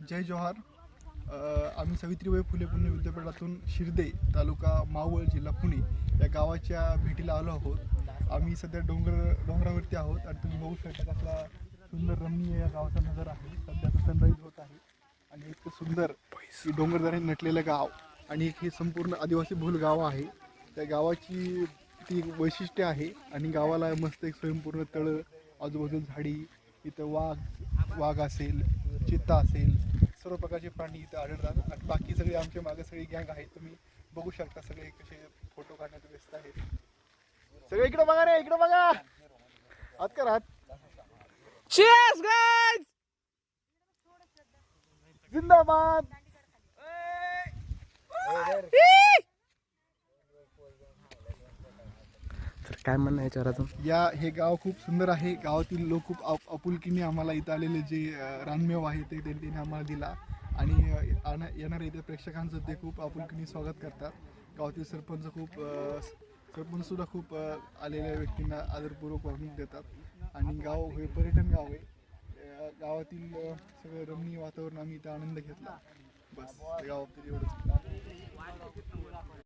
जय जोहार. आम्ही सावित्रीबाई फुले पुणे विद्यापीठातून शिर्दे तालुका मावळ जिल्हा पुणे या गावाच्या भेटीला आलो आहोत. आम्ही सध्या डोंगरावरती आहोत आणि तुम्ही बघू शकता कसला सुंदर रमणीय या गावाचा नजारा आहे. सध्याचा सनराईज होत आहे आणि इतकं सुंदर की डोंगरदऱ्याने नटलेलं गाव आणि हे संपूर्ण आदिवासी बहुल गाव आहे. त्या गावाची ती वैशिष्ट्य आहे आणि गावाला मस्त एक स्वयंपूर्ण तळं, आजूबाजूला झाडी, इथं वाघ असेल, चित्ता असेल, सर्व प्रकारचे प्राणी इथं आढळतात. आणि बाकी सगळे आमच्या मागे सगळी गँग आहे. तुम्ही बघू शकता सगळे कसे फोटो काढण्यात व्यस्त आहेत. सगळे इकडे बघा रे, इकडे बघा, हात कर हात. Cheers, guys! जिंदाबाद. तर काय म्हणणं आहे याच्यावर अजून? हे गाव खूप सुंदर आहे. गावातील लोक खूप आपुलकीने आम्हाला इथं आलेले जे रानमेव आहे ते त्यांनी आम्हाला दिला आणि येणाऱ्या इथे प्रेक्षकांचं ते खूप आपुलकीने स्वागत करतात. गावातील सरपंच सुद्धा खूप आलेल्या व्यक्तींना आदरपूर्वक वागणूक देतात आणि गाव हे पर्यटन गाव आहे. गावातील सगळं रमणीय वातावरण आम्ही इथं आनंद घेतला. बस गावातील एवढंच.